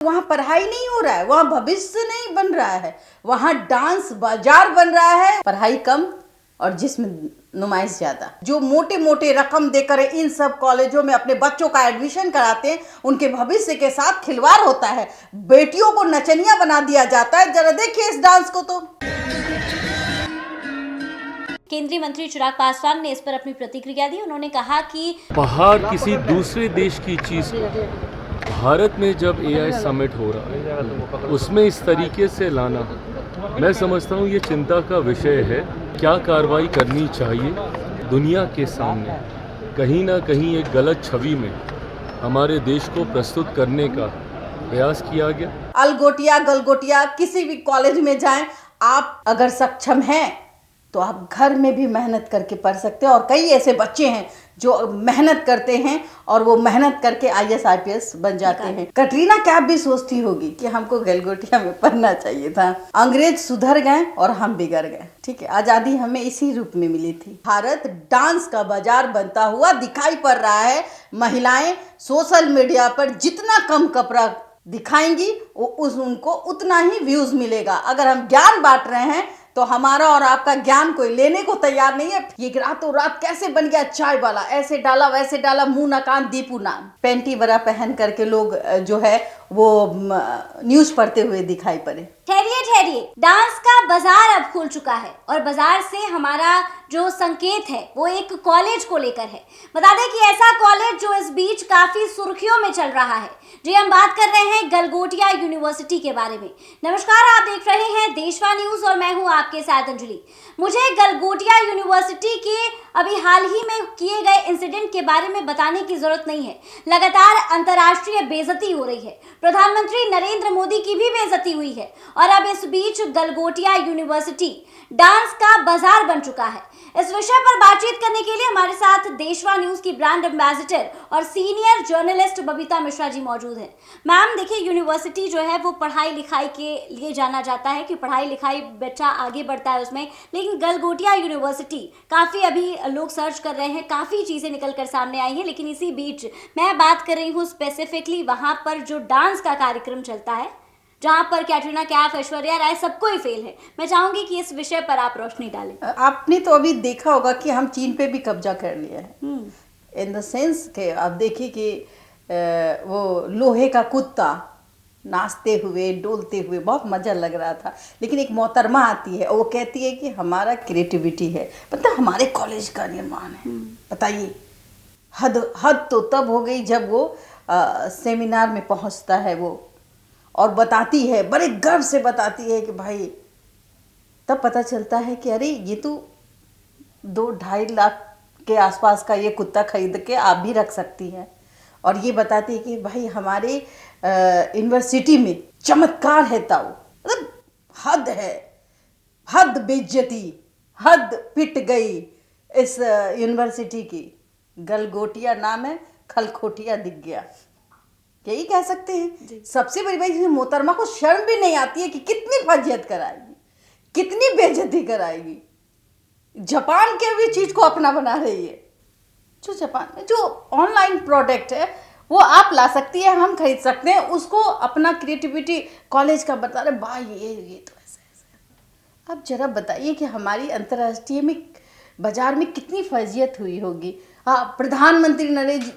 वहाँ पढ़ाई नहीं हो रहा है, वहाँ भविष्य नहीं बन रहा है, वहाँ डांस बाजार बन रहा है। पढ़ाई कम और जिस्म नुमाइश ज्यादा। जो मोटे मोटे रकम देकर इन सब कॉलेजों में अपने बच्चों का एडमिशन कराते हैं, उनके भविष्य के साथ खिलवाड़ होता है। बेटियों को नचनिया बना दिया जाता है। जरा देखिए इस डांस को। तो केंद्रीय मंत्री चिराग पासवान ने इस पर अपनी प्रतिक्रिया दी। उन्होंने कहा कि बाहर किसी दूसरे देश की चीज़ को भारत में जब एआई समिट हो रहा है उसमें इस तरीके से लाना, मैं समझता हूँ ये चिंता का विषय है। क्या कार्रवाई करनी चाहिए दुनिया के सामने? कहीं ना कहीं एक गलत छवि में हमारे देश को प्रस्तुत करने का प्रयास किया गया। अलगोटिया गलगोटिया किसी भी कॉलेज में जाएं, आप अगर सक्षम हैं तो आप घर में भी मेहनत करके पढ़ सकते हैं। और कई ऐसे बच्चे हैं जो मेहनत करते हैं और वो मेहनत करके आईएएस आईपीएस बन जाते हैं। कटरीना कैफ भी सोचती होगी कि हमको गलगोटिया में पढ़ना चाहिए था। अंग्रेज सुधर गए और हम बिगड़ गए। ठीक है, आजादी हमें इसी रूप में मिली थी। भारत डांस का बाजार बनता हुआ दिखाई पड़ रहा है। महिलाएं सोशल मीडिया पर जितना कम कपड़ा दिखाएंगी उनको उतना ही व्यूज मिलेगा। अगर हम ज्ञान बांट रहे हैं तो हमारा और आपका ज्ञान कोई लेने को तैयार नहीं है। ये रातों रात कैसे बन गया चाय वाला, ऐसे डाला वैसे डाला, मुंह ना कान दीपू नाम। पैंटी बरा पहन करके लोग जो है वो न्यूज पढ़ते हुए दिखाई पड़े। ठहरिए, डांस का बाजार अब खुल चुका है और बाजार से हमारा जो संकेत है वो एक कॉलेज को लेकर है। बता दें कि ऐसा कॉलेज जो इस बीच काफी सुर्खियों में चल रहा है। जी, हम बात कर रहे हैं गलगोटिया यूनिवर्सिटी के बारे में। नमस्कार, आप देख रहे हैं देशवा न्यूज और मैं हूं आपके साथ अंजलि। मुझे गलगोटिया यूनिवर्सिटी के अभी हाल ही में किए गए इंसिडेंट के बारे में बताने की जरूरत नहीं है। लगातार अंतर्राष्ट्रीय बेइज्जती हो रही है। प्रधानमंत्री नरेंद्र मोदी की भी बेइज्जती हुई है और अब इस बीच गलगोटिया यूनिवर्सिटी डांस का बाजार बन चुका है। इस विषय पर बातचीत करने के लिए हमारे साथ देशवा न्यूज की ब्रांड एम्बेसडर और सीनियर जर्नलिस्ट बबीता मिश्रा जी मौजूद हैं। मैम, देखिए, यूनिवर्सिटी जो है वो पढ़ाई लिखाई के लिए जाना जाता है कि पढ़ाई लिखाई बच्चा आगे बढ़ता है उसमें, लेकिन गलगोटिया यूनिवर्सिटी काफ़ी अभी लोग सर्च कर रहे हैं, काफ़ी चीज़ें निकल कर सामने आई हैं। लेकिन इसी बीच मैं बात कर रही हूँ स्पेसिफिकली वहाँ पर जो डांस का कार्यक्रम चलता है, जहाँ पर कैटरीना कैफ, ऐश्वर्या राय सबको ही फेल है। मैं चाहूंगी कि इस विषय पर आप रोशनी डालें। आपने तो अभी देखा होगा कि हम चीन पे भी कब्जा कर लिया है। इन द सेंस के आप देखिए कि वो लोहे का कुत्ता नाचते हुए डोलते हुए बहुत मजा लग रहा था। लेकिन एक मोहतरमा आती है और वो कहती है कि हमारा क्रिएटिविटी है, मतलब हमारे कॉलेज का निर्माण है। बताइए, हद तो तब हो गई जब वो सेमिनार में पहुंचता है वो और बताती है, बड़े गर्व से बताती है कि भाई, तब पता चलता है कि अरे ये तो 2-2.5 लाख के आसपास का ये कुत्ता खरीद के आप भी रख सकती हैं। और ये बताती है कि भाई हमारे यूनिवर्सिटी में चमत्कार है ताऊ। मतलब हद है, हद बेइज्जती, हद पिट गई इस यूनिवर्सिटी की। गलगोटिया नाम है, खलखोटिया दिख गया, यही कह सकते हैं। सबसे बड़ी बात, मोहतरमा को शर्म भी नहीं आती है कि कितनी फजियत कराएगी, कितनी बेइज्जती कराएगी। जापान के भी चीज को अपना बना रही है। जो जापान में जो ऑनलाइन प्रोडक्ट है वो आप ला सकती है, हम खरीद सकते हैं, उसको अपना क्रिएटिविटी कॉलेज का बता रहे भाई, ये तो ऐसा। अब जरा बताइए कि हमारी अंतर्राष्ट्रीय में बाजार में कितनी फजियत हुई होगी। हाँ, प्रधानमंत्री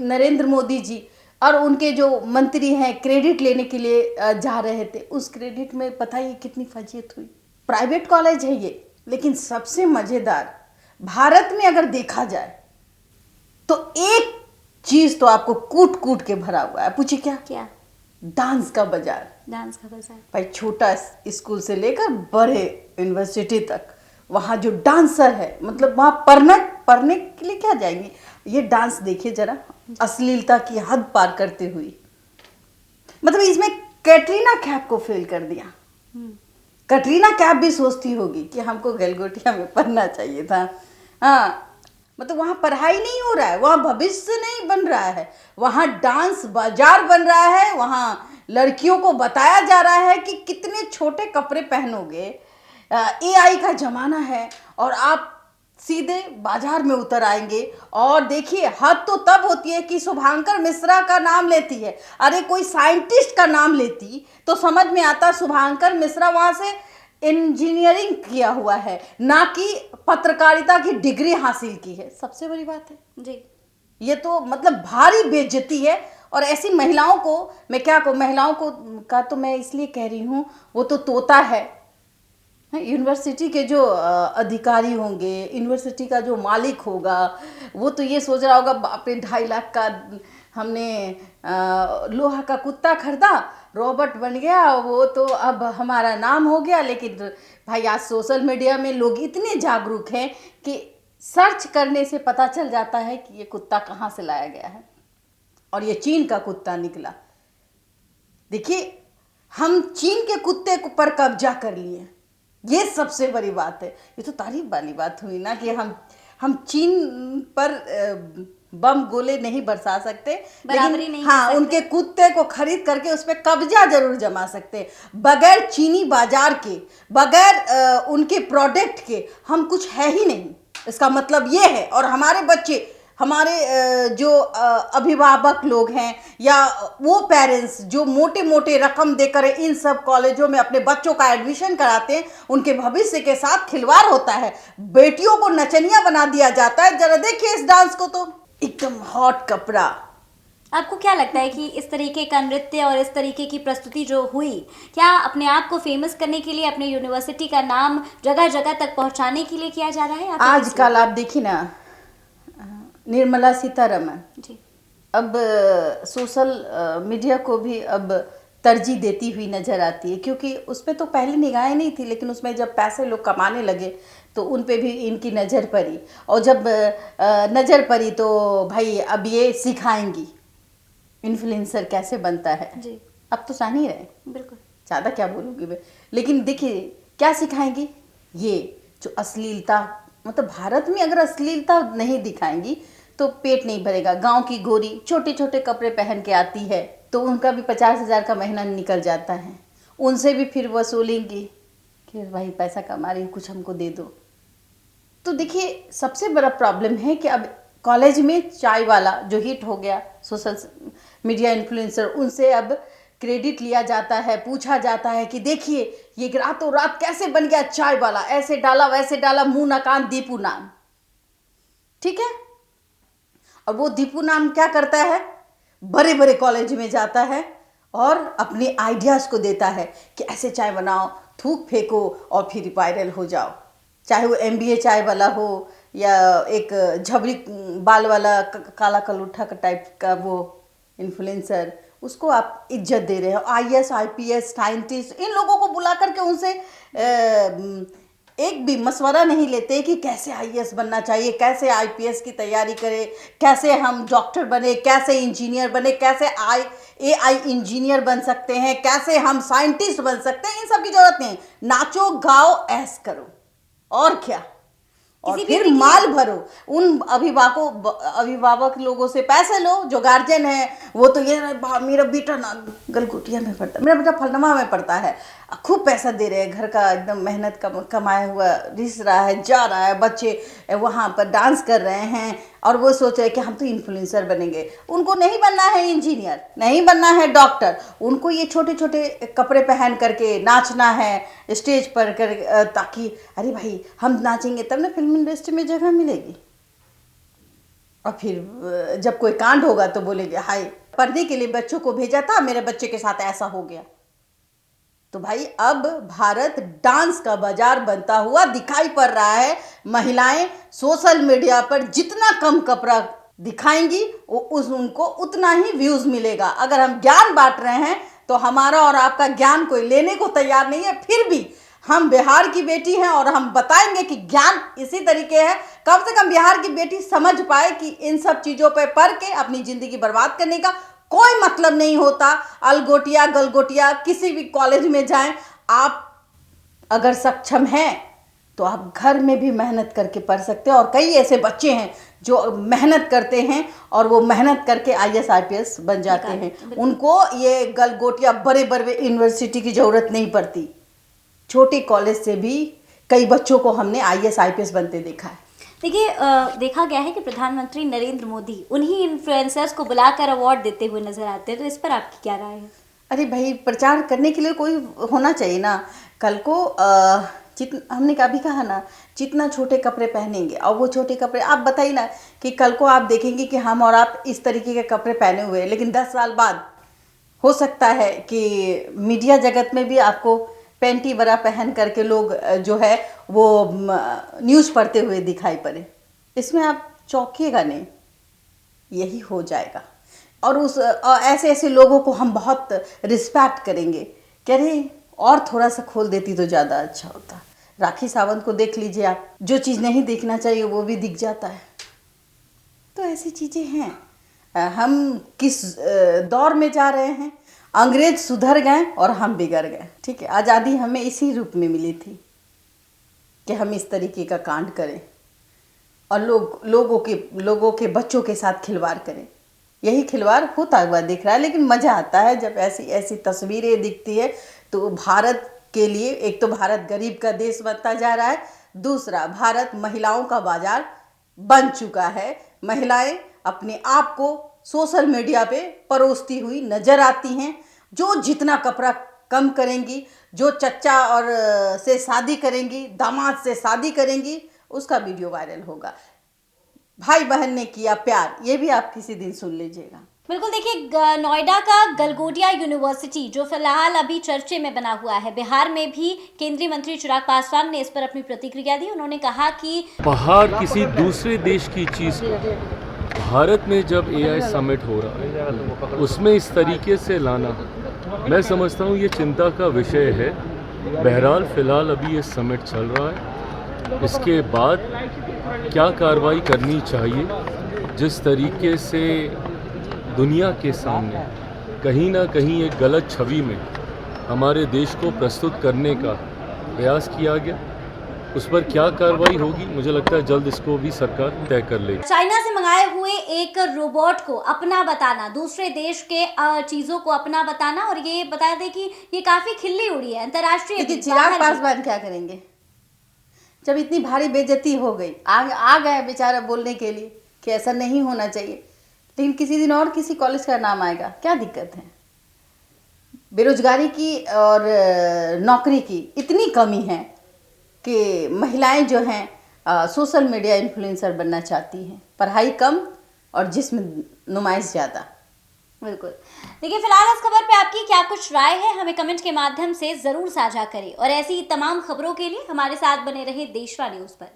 नरेंद्र मोदी जी और उनके जो मंत्री हैं क्रेडिट लेने के लिए जा रहे थे, उस क्रेडिट में पता ही कितनी फजीयत हुई। प्राइवेट कॉलेज है ये, लेकिन सबसे मजेदार, भारत में अगर देखा जाए तो एक चीज तो आपको कूट कूट के भरा हुआ है। पूछिए क्या? डांस का बाजार। डांस का बाजार भाई, छोटा स्कूल से लेकर बड़े यूनिवर्सिटी तक वहाँ जो डांसर है, मतलब वहाँ पढ़ने के लिए क्या जाएंगे, ये डांस देखिए जरा, अश्लीलता की हद पार करते हुई। मतलब इसमें कैटरीना कैफ को फेल कर दिया। कैटरीना कैफ भी सोचती होगी कि हमको गलगोटिया में पढ़ना चाहिए था। हाँ, मतलब वहाँ पढ़ाई नहीं हो रहा है, वहाँ भविष्य नहीं बन रहा है, वहाँ डांस बाजार बन रहा है। वहाँ लड़कियों को बताया जा रहा है कि कितने छोटे कपड़े पहनोगे, एआई का जमाना है और आप सीधे बाजार में उतर आएंगे। और देखिए हद तो तब होती है कि शुभांकर मिश्रा का नाम लेती है, अरे कोई साइंटिस्ट का नाम लेती तो समझ में आता शुभांकर मिश्रा वहाँ से इंजीनियरिंग किया हुआ है, ना कि पत्रकारिता की डिग्री हासिल की है। सबसे बड़ी बात है जी, ये तो मतलब भारी बेइज्जती है। और ऐसी महिलाओं को मैं क्या कहूँ, महिलाओं को का तो मैं इसलिए कह रही हूँ, वो तो तोता है। यूनिवर्सिटी के जो अधिकारी होंगे, यूनिवर्सिटी का जो मालिक होगा, वो तो ये सोच रहा होगा बाप रे 2.5 लाख का हमने लोहा का कुत्ता खरीदा, रॉबर्ट बन गया, वो तो अब हमारा नाम हो गया। लेकिन भाई आज सोशल मीडिया में लोग इतने जागरूक हैं कि सर्च करने से पता चल जाता है कि ये कुत्ता कहाँ से लाया गया है, और ये चीन का कुत्ता निकला। देखिए हम चीन के कुत्ते पर कब्जा कर लिए, ये सबसे बड़ी बात है। ये तो तारीफ वाली बात हुई ना कि हम चीन पर बम गोले नहीं बरसा सकते, बराबरी नहीं हाँ कर सकते। उनके कुत्ते को खरीद करके उस पर कब्जा जरूर जमा सकते। बगैर चीनी बाजार के, बगैर उनके प्रोडक्ट के हम कुछ है ही नहीं, इसका मतलब ये है। और हमारे बच्चे, हमारे जो अभिभावक लोग हैं या वो पेरेंट्स जो मोटे मोटे रकम देकर इन सब कॉलेजों में अपने बच्चों का एडमिशन कराते हैं, उनके भविष्य के साथ खिलवाड़ होता है। बेटियों को नचनिया बना दिया जाता है। जरा देखिए इस डांस को, तो एकदम हॉट कपड़ा। आपको क्या लगता है कि इस तरीके का नृत्य और इस तरीके की प्रस्तुति जो हुई, क्या अपने आप को फेमस करने के लिए, अपने यूनिवर्सिटी का नाम जगह जगह तक पहुंचाने के लिए किया जा रहा है? आजकल आप देखिए ना, निर्मला सीतारमण जी, अब सोशल मीडिया को भी अब तरजीह देती हुई नजर आती है, क्योंकि उस पर तो पहले निगाहें नहीं थी, लेकिन उसमें जब पैसे लोग कमाने लगे तो उन पे भी इनकी नज़र पड़ी। और जब नज़र पड़ी तो भाई अब ये सिखाएंगी इन्फ्लुएंसर कैसे बनता है। जी, अब तो जान ही रहे, बिल्कुल। ज़्यादा क्या बोलूँगी मैं, लेकिन देखिए क्या सिखाएंगी, ये जो अश्लीलता, मतलब भारत में अगर अश्लीलता नहीं दिखाएंगी तो पेट नहीं भरेगा। गांव की गोरी छोटे छोटे कपड़े पहन के आती है तो उनका भी 50,000 का महीना निकल जाता है, उनसे भी फिर वसूलेंगी कि भाई पैसा कमा रही, कुछ हमको दे दो। तो देखिए सबसे बड़ा प्रॉब्लम है कि अब कॉलेज में चाय वाला जो हिट हो गया, सोशल मीडिया इन्फ्लुएंसर, उनसे अब क्रेडिट लिया जाता है, पूछा जाता है कि देखिए ये रातों रात कैसे बन गया चाय वाला, ऐसे डाला वैसे डाला, मुंह ना कान दीपू नाम, ठीक है। और वो दीपू नाम क्या करता है, बड़े बड़े कॉलेज में जाता है और अपने आइडियाज़ को देता है कि ऐसे चाय बनाओ, थूक फेंको और फिर वायरल हो जाओ। चाहे वो MBA चाय वाला हो या एक झबरी बाल वाला काला कलूठा का टाइप का वो इन्फ्लुएंसर, उसको आप इज्जत दे रहे हो। IAS IPS साइंटिस्ट, इन लोगों को बुला करके उनसे एक भी मशवरा नहीं लेते कि कैसे IAS बनना चाहिए, कैसे IPS की तैयारी करें, कैसे हम डॉक्टर बने, कैसे इंजीनियर बने, कैसे AI इंजीनियर बन सकते हैं, कैसे हम साइंटिस्ट बन सकते हैं। इन सब की जरूरत नहीं, नाचो गाओ ऐश करो और क्या, और फिर माल भरो। उन अभिभावक लोगों से पैसे लो जो गार्जियन है, वो तो ये मेरा बेटा ना गलगोटिया में पढ़ता है, मेरा बेटा फलनमा में पढ़ता है, खूब पैसा दे रहे हैं, घर का एकदम मेहनत कमाया हुआ रिस रहा है, जा रहा है, बच्चे वहाँ पर डांस कर रहे हैं और वो सोच रहे हैं कि हम तो इन्फ्लुएंसर बनेंगे। उनको नहीं बनना है इंजीनियर, नहीं बनना है डॉक्टर, उनको ये छोटे छोटे कपड़े पहन करके नाचना है स्टेज पर कर, ताकि अरे भाई हम नाचेंगे तब ना फिल्म इंडस्ट्री में जगह मिलेगी। और फिर जब कोई कांड होगा तो बोलेंगे हाय, पढ़ने के लिए बच्चों को भेजा था, मेरे बच्चे के साथ ऐसा हो गया। तो भाई अब भारत डांस का बाजार बनता हुआ दिखाई पड़ रहा है। महिलाएं सोशल मीडिया पर जितना कम कपड़ा दिखाएंगी उनको उतना ही व्यूज मिलेगा। अगर हम ज्ञान बांट रहे हैं तो हमारा और आपका ज्ञान कोई लेने को तैयार नहीं है, फिर भी हम बिहार की बेटी हैं और हम बताएंगे कि ज्ञान इसी तरीके है। कम से कम बिहार की बेटी समझ पाए कि इन सब चीज़ों पर पढ़ के अपनी ज़िंदगी बर्बाद करने का कोई मतलब नहीं होता। अलगोटिया गलगोटिया किसी भी कॉलेज में जाएं, आप अगर सक्षम हैं तो आप घर में भी मेहनत करके पढ़ सकते हैं। और कई ऐसे बच्चे हैं जो मेहनत करते हैं और वो मेहनत करके IAS IPS बन जाते हैं। उनको ये गलगोटिया बड़े बड़े यूनिवर्सिटी की ज़रूरत नहीं पड़ती, छोटे कॉलेज से भी कई बच्चों को हमने IAS IPS बनते देखा है। देखिए देखा गया है कि प्रधानमंत्री नरेंद्र मोदी उन्हीं इन्फ्लुएंसर्स को बुलाकर अवार्ड देते हुए नजर आते हैं, तो इस पर आपकी क्या राय है? अरे भाई, प्रचार करने के लिए कोई होना चाहिए ना। कल को हमने कभी कहा ना, जितना छोटे कपड़े पहनेंगे, और वो छोटे कपड़े, आप बताइए ना कि कल को आप देखेंगे कि हम और आप इस तरीके के कपड़े पहने हुए हैं, लेकिन 10 साल बाद हो सकता है कि मीडिया जगत में भी आपको पैंटी वरा पहन करके लोग जो है वो न्यूज़ पढ़ते हुए दिखाई पड़े। इसमें आप चौंकिएगा नहीं, यही हो जाएगा। और ऐसे ऐसे लोगों को हम बहुत रिस्पेक्ट करेंगे। कह रहे और थोड़ा सा खोल देती तो ज़्यादा अच्छा होता। राखी सावंत को देख लीजिए आप, जो चीज़ नहीं देखना चाहिए वो भी दिख जाता है। तो ऐसी चीज़ें हैं। हम किस दौर में जा रहे हैं? अंग्रेज सुधर गए और हम बिगड़ गए। ठीक है, आज़ादी हमें इसी रूप में मिली थी कि हम इस तरीके का कांड करें और लोगों के बच्चों के साथ खिलवाड़ करें। यही खिलवाड़ होता हुआ दिख रहा है, लेकिन मज़ा आता है जब ऐसी ऐसी तस्वीरें दिखती है। तो भारत के लिए, एक तो भारत गरीब का देश बनता जा रहा है, दूसरा भारत महिलाओं का बाजार बन चुका है। महिलाएं अपने आप को सोशल मीडिया पे परोसती हुई नजर आती हैं। जो जितना कपड़ा कम करेंगी, जो चच्चा और से शादी करेंगी, दामाद से शादी करेंगी, उसका वीडियो वायरल होगा। भाई बहन ने किया प्यार, ये भी आप किसी दिन सुन लीजिएगा। बिल्कुल, देखिए नोएडा का गलगोटिया यूनिवर्सिटी जो फिलहाल अभी चर्चे में बना हुआ है, बिहार में भी केंद्रीय मंत्री चिराग पासवान ने इस पर अपनी प्रतिक्रिया दी। उन्होंने कहा कि बाहर किसी दूसरे देश की चीज़ को भारत में जब एआई समिट हो रहा है उसमें इस तरीके से लाना, मैं समझता हूँ ये चिंता का विषय है। बहरहाल फ़िलहाल अभी ये समिट चल रहा है, इसके बाद क्या कार्रवाई करनी चाहिए, जिस तरीके से दुनिया के सामने कहीं ना कहीं एक गलत छवि में हमारे देश को प्रस्तुत करने का प्रयास किया गया, उस पर क्या कार्रवाई होगी, मुझे लगता है जल्द इसको भी सरकार तय कर लेगी। चाइना से मंगाए हुए एक रोबोट को अपना बताना, दूसरे देश के चीजों को अपना बताना, और ये बता दें कि ये काफी खिल्ली उड़ी है अंतर्राष्ट्रीय। चिराग पासवान क्या करेंगे जब इतनी भारी बेइज्जती हो गई? आ गए बेचारा बोलने के लिए कि ऐसा नहीं होना चाहिए, लेकिन किसी दिन और किसी कॉलेज का नाम आएगा, क्या दिक्कत है? बेरोजगारी की और नौकरी की इतनी कमी है कि महिलाएं जो हैं सोशल मीडिया इन्फ्लुएंसर बनना चाहती हैं। पढ़ाई कम और जिस्म नुमाइश ज़्यादा। बिल्कुल, देखिए फिलहाल इस खबर पे आपकी क्या कुछ राय है, हमें कमेंट के माध्यम से ज़रूर साझा करें, और ऐसी तमाम खबरों के लिए हमारे साथ बने रहे देशवा न्यूज़ पर।